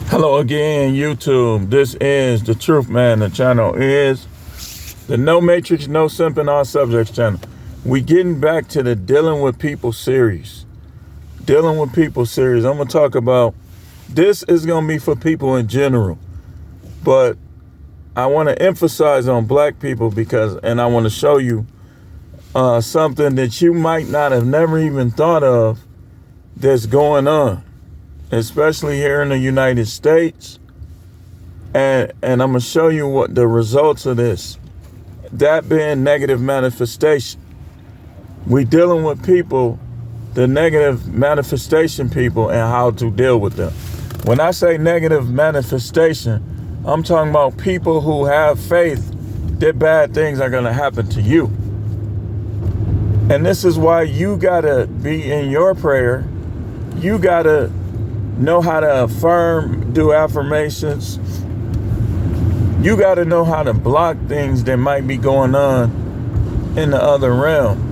Hello again, YouTube. This is The Truth Man. The channel is the No Matrix, No Simping, All Subjects channel. We getting back to the Dealing with People series. Dealing with People series. I'm going to talk about, this is going to be for people in general. But I want to emphasize on black people and I want to show you something that you might not have never even thought of that's going on, especially here in the United States. And I'm going to show you what the results of this, that being negative manifestation. We dealing with people, the negative manifestation people, and how to deal with them. When I say negative manifestation, I'm talking about people who have faith that bad things are going to happen to you. And this is why you got to be in your prayer. You got to know how to affirm, do affirmations. You got to know how to block things that might be going on in the other realm.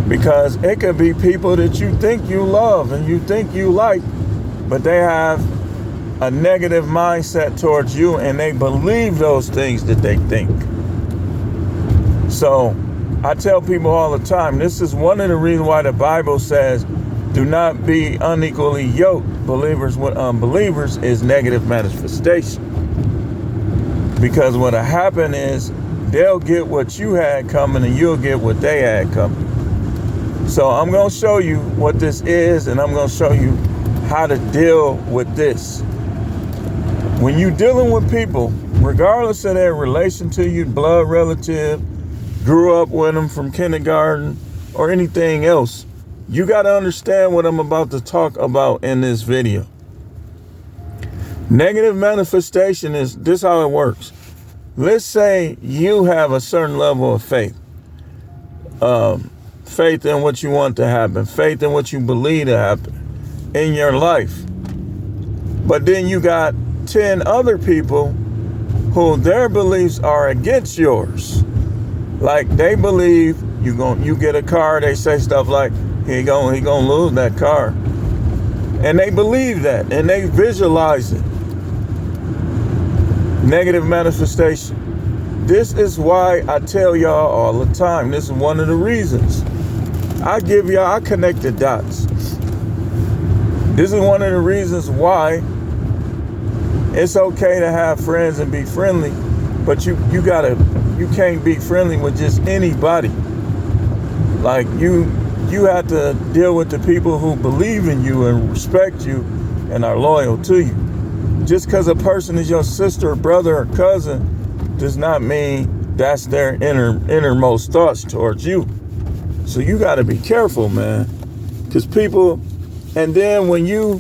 Because it could be people that you think you love and you think you like, but they have a negative mindset towards you and they believe those things that they think. So I tell people all the time, this is one of the reasons why the Bible says, do not be unequally yoked. Believers with unbelievers is negative manifestation. Because what'll happen is they'll get what you had coming and you'll get what they had coming. So I'm going to show you what this is, and I'm going to show you how to deal with this. When you're dealing with people, regardless of their relation to you, blood relative, grew up with them from kindergarten or anything else, you got to understand what I'm about to talk about in this video. Negative manifestation is this how it works. Let's say you have a certain level of faith. Faith in what you want to happen. Faith in what you believe to happen in your life. But then you got 10 other people who their beliefs are against yours. Like they believe you get a car, they say stuff like, he gonna lose that car. And they believe that and they visualize it. Negative manifestation. This is why I tell y'all all the time. This is one of the reasons. I connect the dots. This is one of the reasons why it's okay to have friends and be friendly, but you can't be friendly with just anybody. Like you have to deal with the people who believe in you and respect you and are loyal to you. Just because a person is your sister, brother, or cousin does not mean that's their innermost thoughts towards you. So you got to be careful, man. Because people, and then when you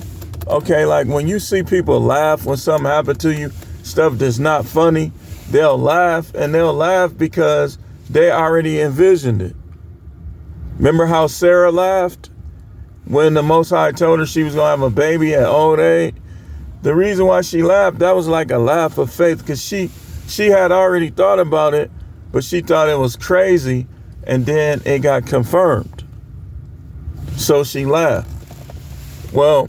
see people laugh when something happened to you, stuff that's not funny, they'll laugh, and they'll laugh because they already envisioned it. Remember how Sarah laughed when the Most High told her she was going to have a baby at old age? The reason why she laughed, that was like a laugh of faith, because she had already thought about it, but she thought it was crazy, and then it got confirmed. So she laughed. Well,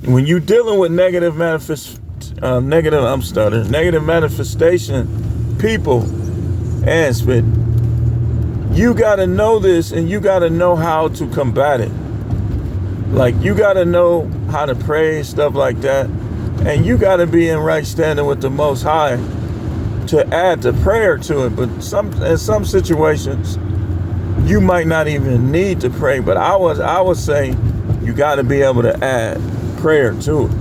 when you're dealing with negative manifestation people and spit, you got to know this and you got to know how to combat it. Like you got to know how to pray, stuff like that. And you got to be in right standing with the Most High to add the prayer to it. But in some situations, you might not even need to pray. But I would say you got to be able to add prayer to it.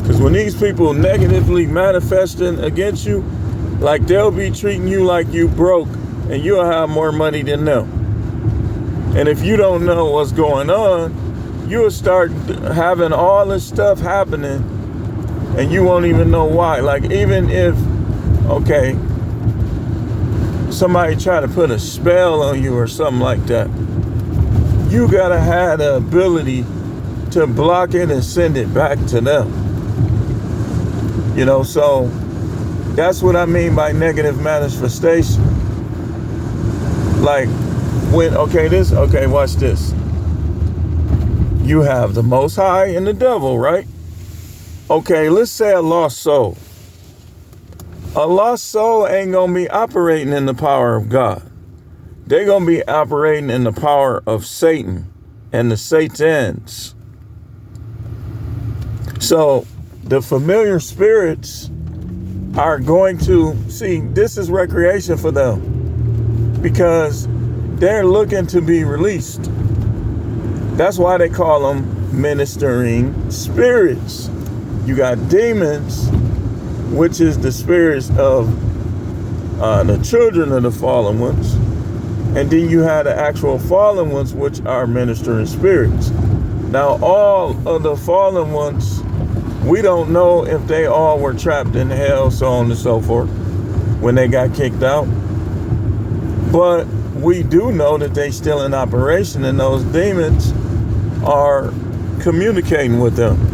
Because when these people negatively manifesting against you, like they'll be treating you like you broke and you'll have more money than them. And if you don't know what's going on, you'll start having all this stuff happening and you won't even know why. Like even if, okay, somebody try to put a spell on you or something like that, you gotta have the ability to block it and send it back to them. You know, so that's what I mean by negative manifestation. Like when, watch this. You have the Most High and the devil, right? Okay, let's say a lost soul. A lost soul ain't going to be operating in the power of God. They're going to be operating in the power of Satan and the Satans. So the familiar spirits are going to see this is recreation for them because they're looking to be released. That's why they call them ministering spirits. You got demons, which is the spirits of the children of the fallen ones. And then you have the actual fallen ones, which are ministering spirits. Now, all of the fallen ones, we don't know if they all were trapped in hell, so on and so forth, when they got kicked out. But we do know that they still in operation, and those demons are communicating with them.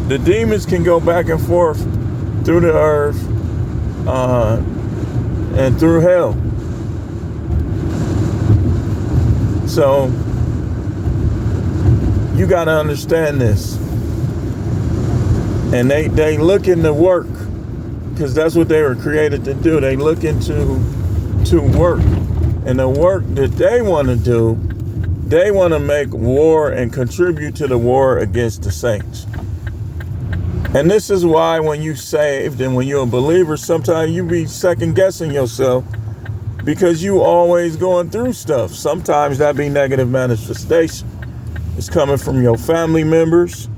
The demons can go back and forth through the earth and through hell. So you got to understand this. And they look into work because that's what they were created to do. They look into work. And the work that they want to do, they want to make war and contribute to the war against the saints. And this is why when you saved and when you're a believer, sometimes you be second guessing yourself because you always going through stuff. Sometimes that be negative manifestation. It's coming from your family members.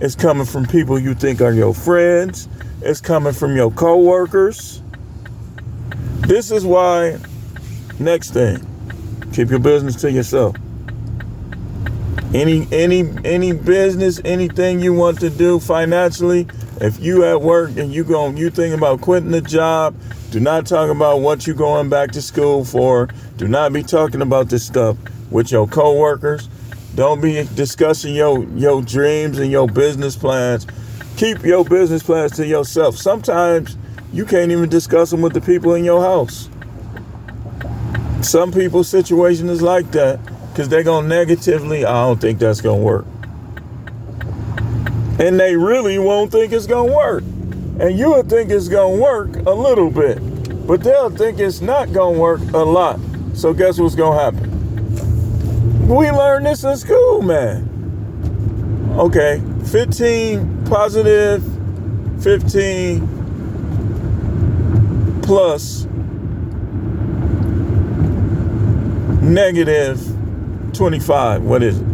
It's coming from people you think are your friends. It's coming from your co-workers. This is why, next thing, keep your business to yourself. Any business, anything you want to do financially, if you at work and you thinking about quitting the job, do not talk about what you going back to school for. Do not be talking about this stuff with your coworkers. Don't be discussing your dreams and your business plans. Keep your business plans to yourself. Sometimes you can't even discuss them with the people in your house. Some people's situation is like that because they're going to negatively, I don't think that's going to work. And they really won't think it's going to work. And you'll think it's going to work a little bit, but they'll think it's not going to work a lot. So guess what's going to happen? We learned this in school, man. Okay, 15 positive, 15 plus negative 25. What is it?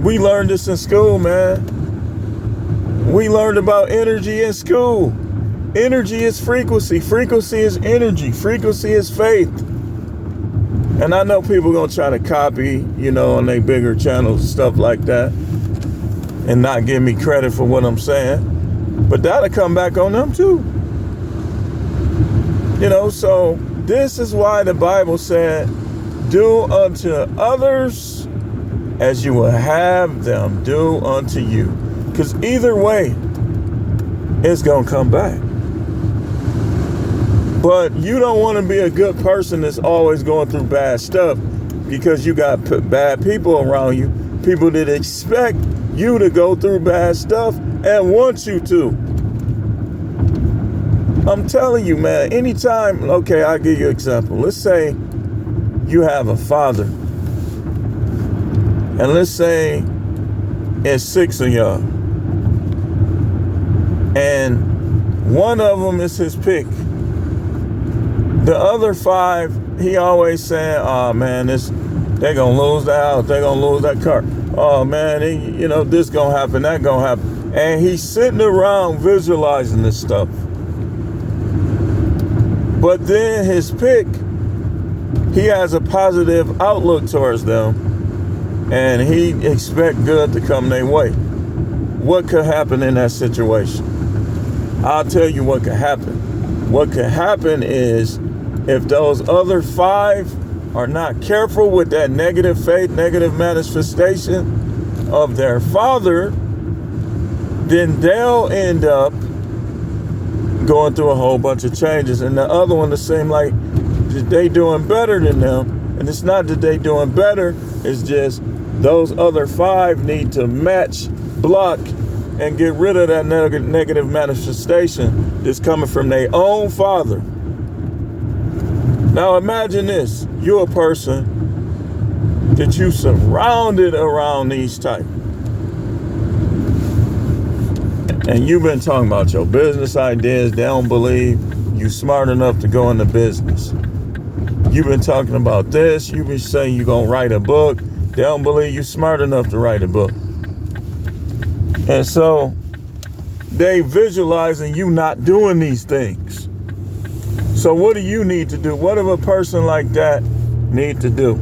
We learned this in school, man. We learned about energy in school. Energy is frequency. Frequency is energy. Frequency is faith. And I know people going to try to copy, on their bigger channels and stuff like that and not give me credit for what I'm saying. But that'll come back on them too. So this is why the Bible said, do unto others as you will have them do unto you. Because either way, it's going to come back. But you don't want to be a good person that's always going through bad stuff because you got bad people around you, people that expect you to go through bad stuff and want you to. I'm telling you, man, anytime, okay, I'll give you an example. Let's say you have a father, and let's say it's 6 of y'all, and one of them is his pick. The other 5, he always saying, oh man, they're going to lose the house. They're going to lose that car. Oh man, this going to happen, that going to happen. And he's sitting around visualizing this stuff. But then his pick, he has a positive outlook towards them. And he expect good to come their way. What could happen in that situation? I'll tell you what could happen. What could happen is if those other 5 are not careful with that negative faith, negative manifestation of their father, then they'll end up going through a whole bunch of changes. And the other one, it seem like they doing better than them. And it's not that they doing better, it's just Those other 5 need to match, block, and get rid of that negative manifestation that's coming from their own father. Now imagine this. You're a person that you surrounded around these type. And you've been talking about your business ideas. They don't believe you smart enough to go into business. You've been talking about this. You've been saying you're going to write a book. They don't believe you smart enough to write a book. And so they visualizing you not doing these things. So what do you need to do? What does a person like that need to do?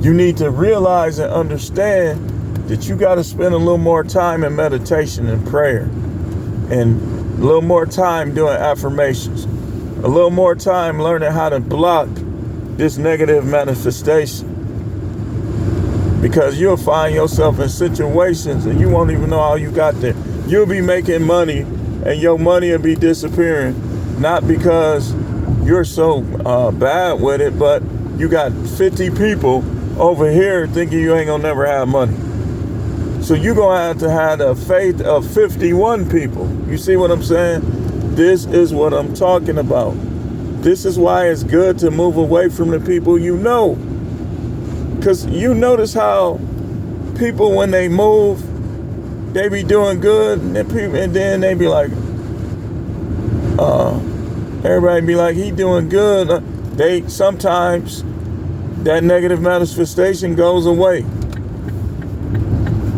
You need to realize and understand that you got to spend a little more time in meditation and prayer, and a little more time doing affirmations, a little more time learning how to block this negative manifestation. Because you'll find yourself in situations and you won't even know how you got there. You'll be making money and your money will be disappearing, not because you're so bad with it, but you got 50 people over here thinking you ain't gonna never have money. So you're gonna have the faith of 51 people. You see what I'm saying? This is what I'm talking about. This is why it's good to move away from the people you know. Because you notice how people, when they move, they be doing good, and then they be like, everybody be like, he doing good. They sometimes that negative manifestation goes away.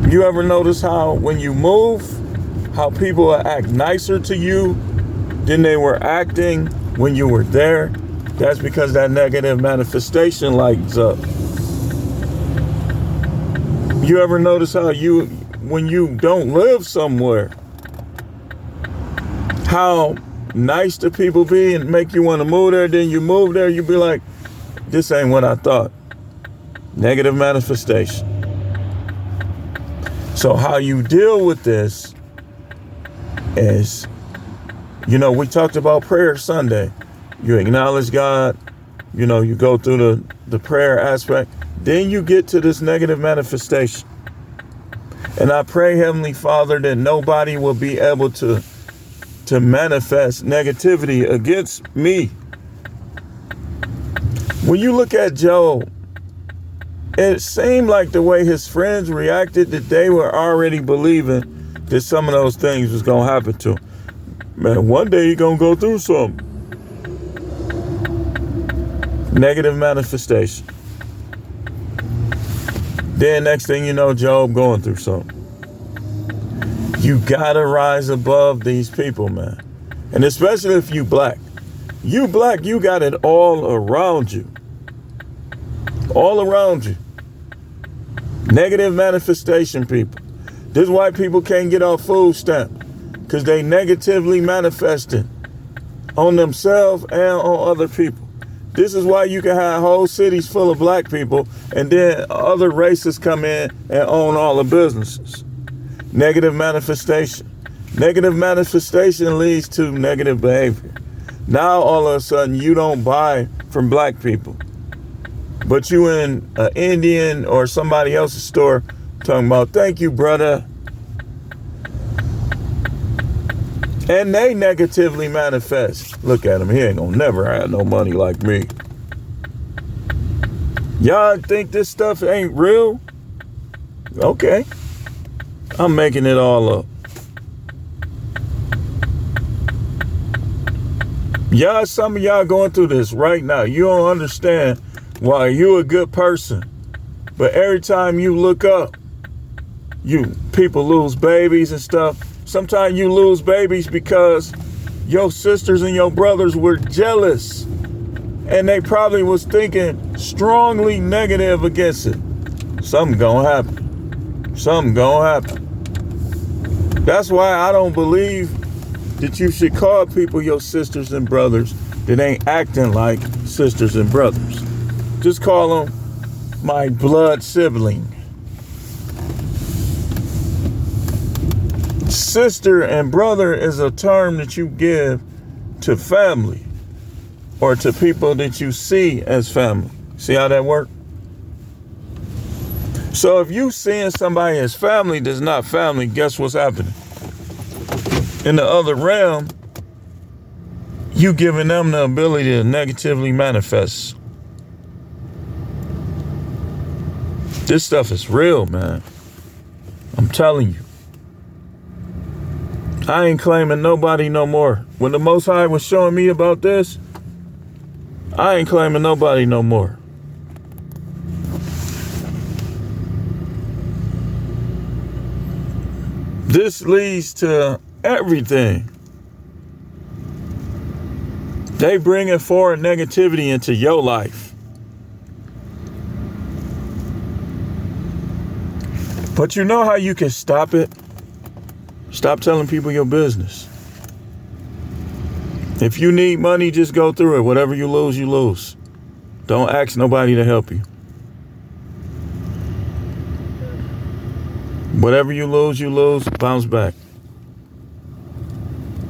You ever notice how when you move, how people act nicer to you than they were acting when you were there? That's because that negative manifestation lights up. You ever notice how when you don't live somewhere, how nice the people be and make you want to move there? Then you move there, you be like, this ain't what I thought. Negative manifestation. So how you deal with this is, we talked about prayer Sunday. You acknowledge God, you go through the prayer aspect. Then you get to this negative manifestation. And I pray, Heavenly Father, that nobody will be able to manifest negativity against me. When you look at Job, it seemed like the way his friends reacted, that they were already believing that some of those things was going to happen to him. Man, one day you're going to go through something. Negative manifestation. Then next thing you know, Job going through something. You gotta rise above these people, man. And especially if you black. You black, you got it all around you. All around you. Negative manifestation people. This white people can't get off food stamp because they negatively manifesting on themselves and on other people. This is why you can have whole cities full of black people and then other races come in and own all the businesses. Negative manifestation. Negative manifestation leads to negative behavior. Now all of a sudden you don't buy from black people, but you in an Indian or somebody else's store talking about, thank you, brother. And they negatively manifest. Look at him. He ain't gonna never have no money like me. Y'all think this stuff ain't real? Okay. I'm making it all up. Some of y'all going through this right now. You don't understand why you a good person. But every time you look up, people lose babies and stuff. Sometimes you lose babies because your sisters and your brothers were jealous and they probably was thinking strongly negative against it. Something gonna happen. Something gonna happen. That's why I don't believe that you should call people your sisters and brothers that ain't acting like sisters and brothers. Just call them my blood sibling. Sister and brother is a term that you give to family or to people that you see as family. See how that works? So if you seeing somebody as family that's not family, guess what's happening? In the other realm, you giving them the ability to negatively manifest. This stuff is real, man. I'm telling you. I ain't claiming nobody no more. When the Most High was showing me about this, I ain't claiming nobody no more. This leads to everything. They bringing forward negativity into your life. But you know how you can stop it? Stop telling people your business. If you need money, just go through it. Whatever you lose, you lose. Don't ask nobody to help you. Whatever you lose, bounce back.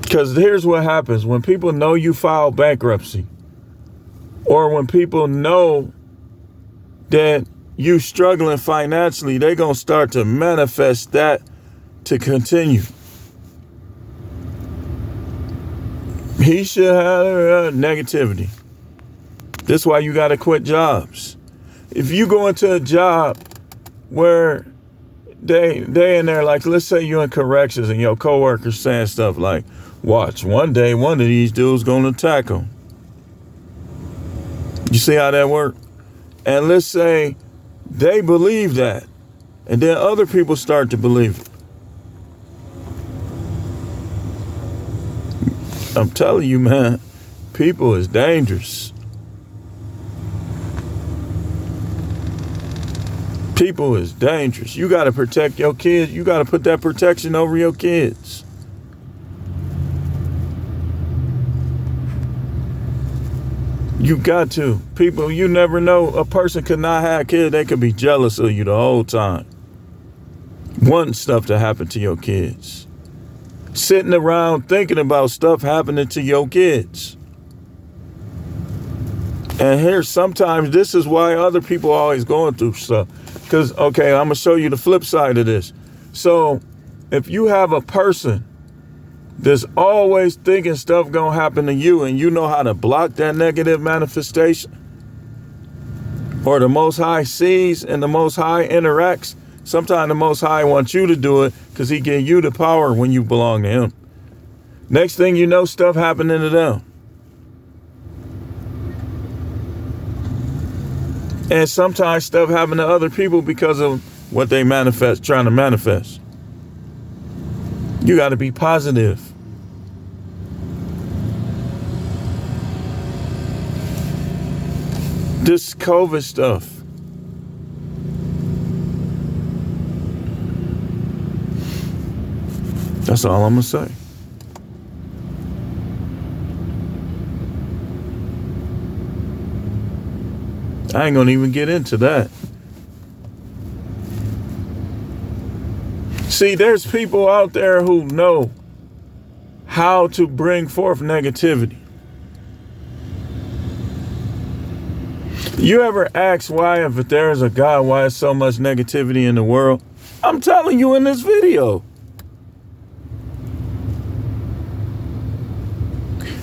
Because here's what happens. When people know you filed bankruptcy, or when people know that you struggling financially, they're going to start to manifest that to continue. He should have negativity. This is why you got to quit jobs. If you go into a job where they in there, like, let's say you're in corrections and your coworkers saying stuff like, watch, one day one of these dudes gonna attack them. You see how that works? And let's say they believe that, and then other people start to believe it. I'm telling you, man, people is dangerous. People is dangerous. You got to protect your kids. You got to put that protection over your kids. You got to. People, you never know. A person could not have kids. They could be jealous of you the whole time. Wanting stuff to happen to your kids. Sitting around thinking about stuff happening to your kids. And here, sometimes this is why other people are always going through stuff. Because, okay, I'm going to show you the flip side of this. So if you have a person that's always thinking stuff going to happen to you, and you know how to block that negative manifestation, or the Most High sees and the Most High interacts, sometimes the Most High wants you to do it because he gives you the power when you belong to him. Next thing you know, stuff happening to them. And sometimes stuff happen to other people because of what they trying to manifest. You got to be positive. This COVID stuff. That's all I'm going to say. I ain't gonna even get into that. See, there's people out there who know how to bring forth negativity. You ever ask why, if there's a God, why is so much negativity in the world? I'm telling you in this video.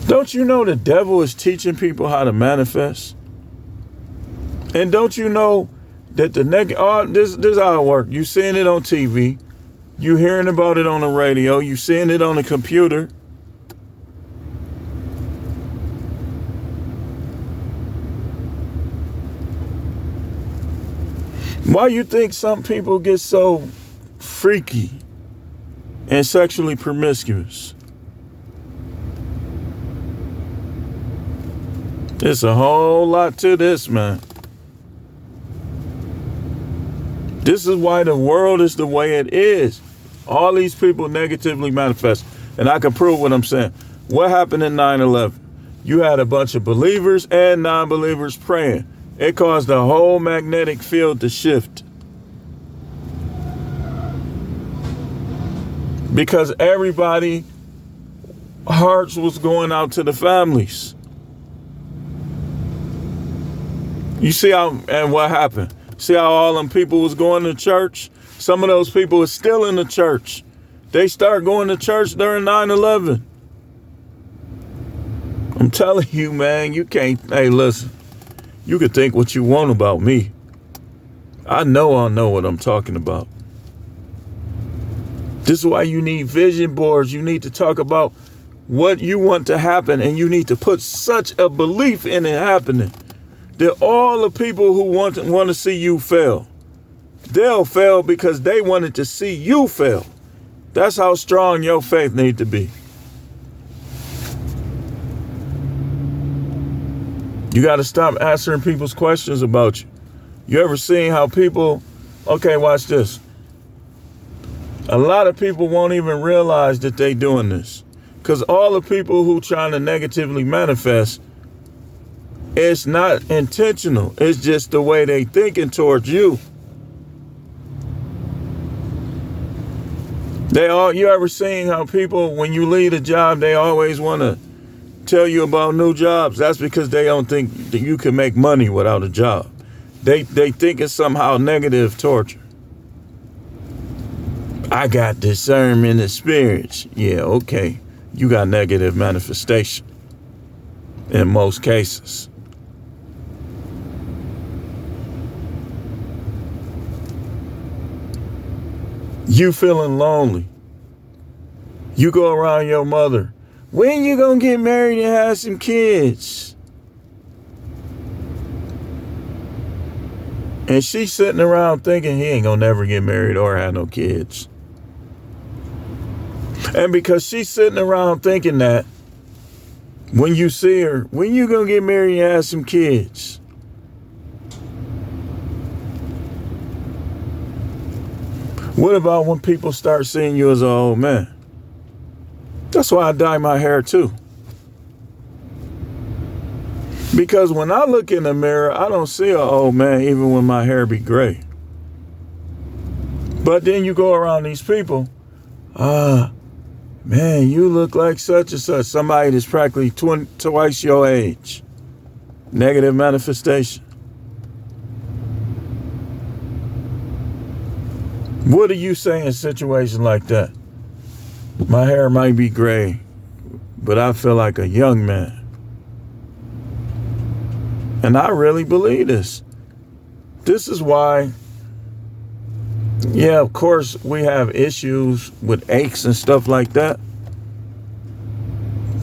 Don't you know the devil is teaching people how to manifest? And don't you know that this is how it works. You seeing it on TV. You hearing about it on the radio. You seeing it on the computer. Why you think some people get so freaky and sexually promiscuous? There's a whole lot to this, man. This is why the world is the way it is. All these people negatively manifest. And I can prove what I'm saying. What happened in 9/11? You had a bunch of believers and non-believers praying. It caused the whole magnetic field to shift. Because everybody, hearts was going out to the families. You see how, and what happened? See how all them people was going to church? Some of those people are still in the church. They start going to church during 9/11. I'm telling you, man, you can't, hey, listen, you can think what you want about me. I know what I'm talking about. This is why you need vision boards. You need to talk about what you want to happen, and you need to put such a belief in it happening that all the people who want to see you fail, they'll fail because they wanted to see you fail. That's how strong your faith needs to be. You got to stop answering people's questions about you. You ever seen how people, okay, watch this. A lot of people won't even realize that they doing this. Because all the people who trying to negatively manifest, it's not intentional. It's just the way they thinking towards you. You ever seen how people, when you leave a job, they always want to tell you about new jobs? That's because they don't think that you can make money without a job. They think it's somehow negative torture. I got discernment of spirits. Yeah, okay. You got negative manifestation in most cases. You feeling lonely. You go around your mother. When you gonna get married and have some kids? And she's sitting around thinking he ain't gonna never get married or have no kids. And because she's sitting around thinking that, when you see her, when you gonna get married and have some kids? What about when people start seeing you as an old man? That's why I dye my hair too. Because when I look in the mirror, I don't see an old man even when my hair be gray. But then you go around these people, man, you look like such and such. Somebody that's practically twice your age. Negative manifestation. What do you say in a situation like that? My hair might be gray, but I feel like a young man. And I really believe this. This is why, yeah, of course, we have issues with aches and stuff like that.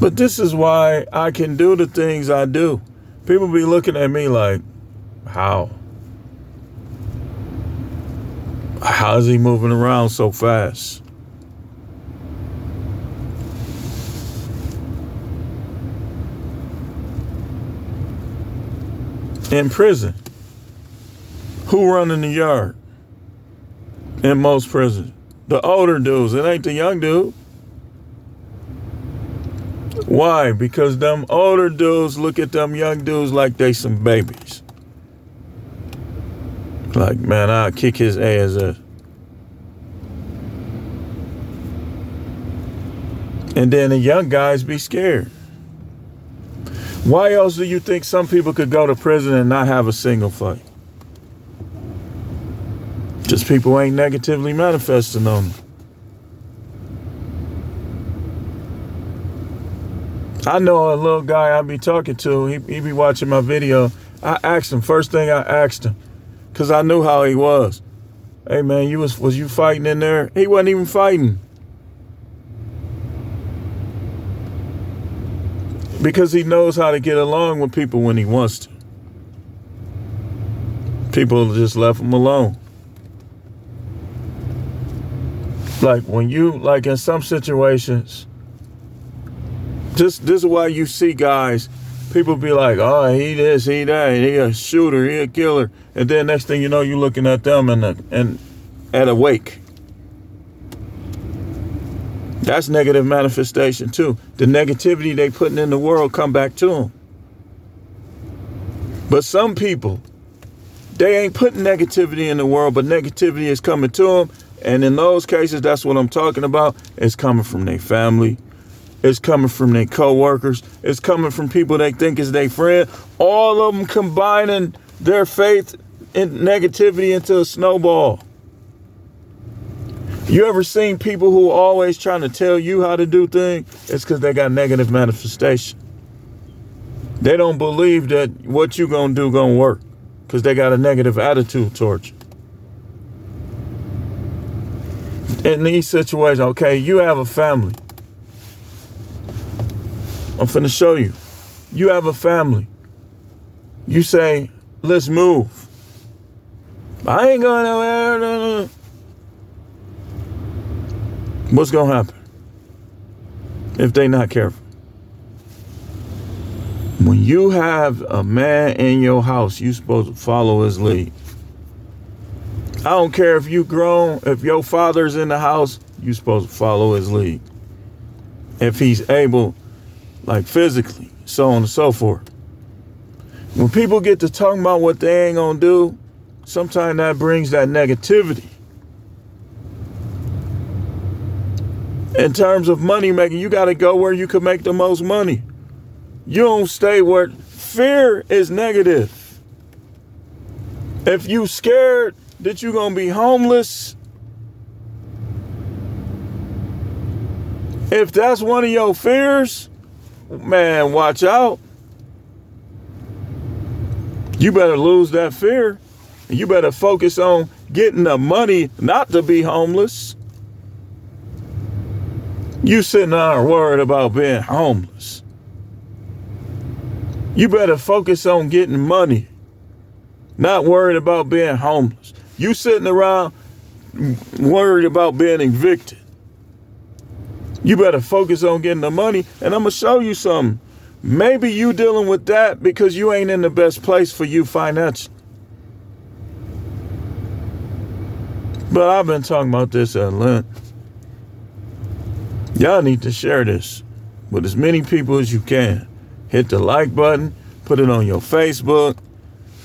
But this is why I can do the things I do. People be looking at me like, how? How is he moving around so fast? In prison, who running the yard? In most prisons, the older dudes. It ain't the young dude. Why? Because them older dudes look at them young dudes like they some babies. Like, man, I'll kick his ass up. And then the young guys be scared. Why else do you think some people could go to prison and not have a single fight? Just people ain't negatively manifesting on them. I know a little guy I be talking to, he be watching my video. I asked him, first thing I asked him, because I knew how he was. Hey man, was you fighting in there? He wasn't even fighting. Because he knows how to get along with people when he wants to. People just left him alone. Like like in some situations, this is why you see guys, people be like, oh, he this, he that, he a shooter, he a killer. And then next thing you know, you looking at them and at a wake. That's negative manifestation too. The negativity they putting in the world come back to them. But some people, they ain't putting negativity in the world, but negativity is coming to them. And in those cases, that's what I'm talking about. It's coming from their family. It's coming from their co-workers. It's coming from people they think is their friend. All of them combining their faith negativity into a snowball. You ever seen people who are always trying to tell you how to do things? It's because they got negative manifestation. They don't believe that what you gonna do gonna work because they got a negative attitude towards you. In these situations, okay, you have a family. I'm finna show you. You have a family. You say, let's move. I ain't going nowhere. What's gonna happen if they not careful? When you have a man in your house, you supposed to follow his lead. I don't care if you grown, if your father's in the house, you supposed to follow his lead. If he's able, like physically, so on and so forth. When people get to talking about what they ain't gonna do, sometimes that brings that negativity. In terms of money making, you gotta go where you can make the most money. You don't stay where fear is negative. If you scared that you're gonna be homeless, if that's one of your fears, man, watch out. You better lose that fear. And you better focus on getting the money not to be homeless. You sitting there worried about being homeless. You better focus on getting money, not worried about being homeless. You sitting around worried about being evicted. You better focus on getting the money. And I'm going to show you something. Maybe you dealing with that because you ain't in the best place for you financially. But I've been talking about this at length. Y'all need to share this with as many people as you can. Hit the like button, put it on your Facebook,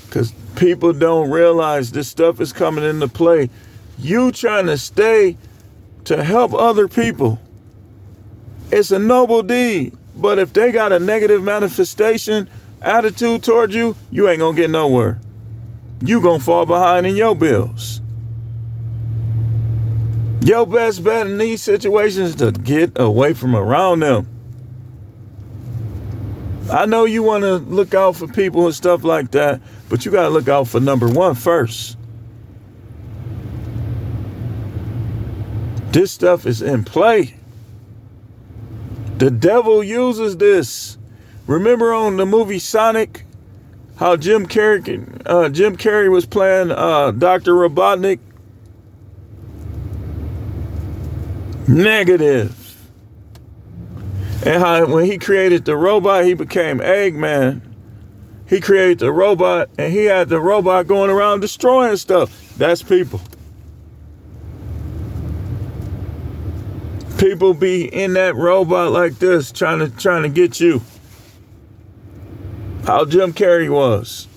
because people don't realize this stuff is coming into play. You trying to stay to help other people. It's a noble deed, but if they got a negative manifestation attitude towards you, you ain't gonna get nowhere. You gonna fall behind in your bills. Your best bet in these situations is to get away from around them. I know you want to look out for people and stuff like that, but you got to look out for number one first. This stuff is in play. The devil uses this. Remember on the movie Sonic, how Jim Carrey was playing Dr. Robotnik? Negative. And how when he created the robot, he became Eggman. He created the robot, and he had the robot going around destroying stuff. That's people. People be in that robot like this, trying to get you. How Jim Carrey was.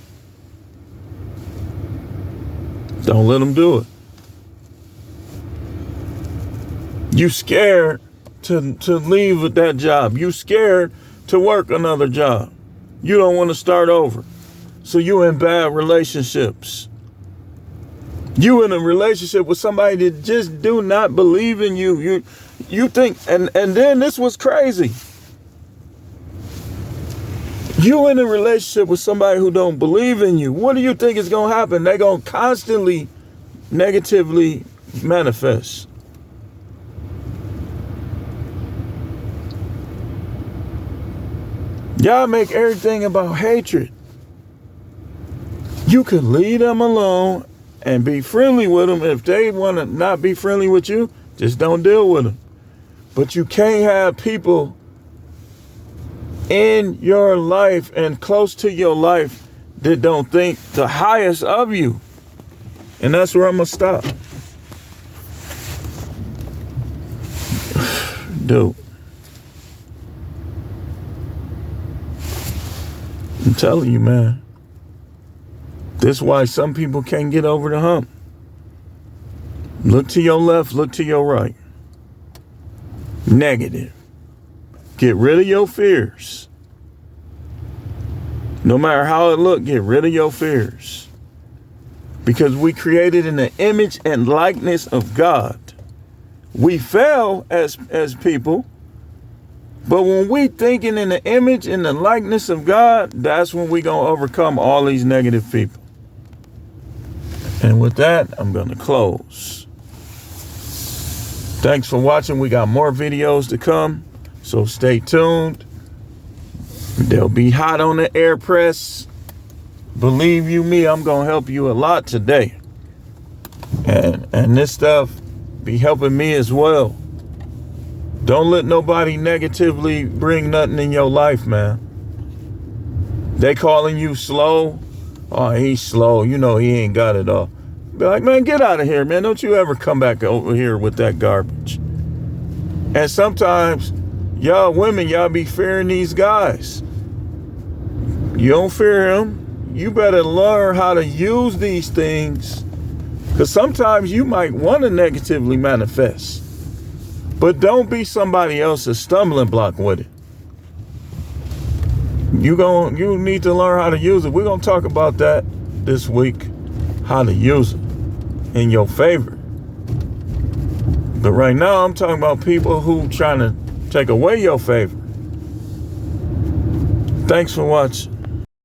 Don't let them do it. You scared to leave with that job. You scared to work another job. You don't want to start over. So you in bad relationships. You in a relationship with somebody that just do not believe in you. You think, and then this was crazy. You in a relationship with somebody who don't believe in you. What do you think is going to happen? They're going to constantly negatively manifest. Y'all make everything about hatred. You can leave them alone and be friendly with them. If they want to not be friendly with you, just don't deal with them. But you can't have people in your life and close to your life that don't think the highest of you. And that's where I'm going to stop. Dude. I'm telling you, man. This is why some people can't get over the hump. Look to your left, look to your right. Negative. Get rid of your fears. No matter how it look, get rid of your fears. because we created in the image and likeness of God. We fell as people, but when we thinking in the image and the likeness of God, that's when we gonna overcome all these negative people. And with that, I'm gonna close. Thanks for watching. We got more videos to come, so stay tuned. They'll be hot on the air press. Believe you me, I'm gonna help you a lot today. And this stuff be helping me as well. Don't let nobody negatively bring nothing in your life, man. They calling you slow. Oh, he's slow. You know he ain't got it all. Be like, man, get out of here, man. Don't you ever come back over here with that garbage. And sometimes, y'all women, y'all be fearing these guys. You don't fear him. You better learn how to use these things, because sometimes you might want to negatively manifest, but don't be somebody else's stumbling block with it. You need to learn how to use it. We're going to talk about that this week, how to use it in your favor. But right now I'm talking about people who trying to take away your favor. Thanks for watching.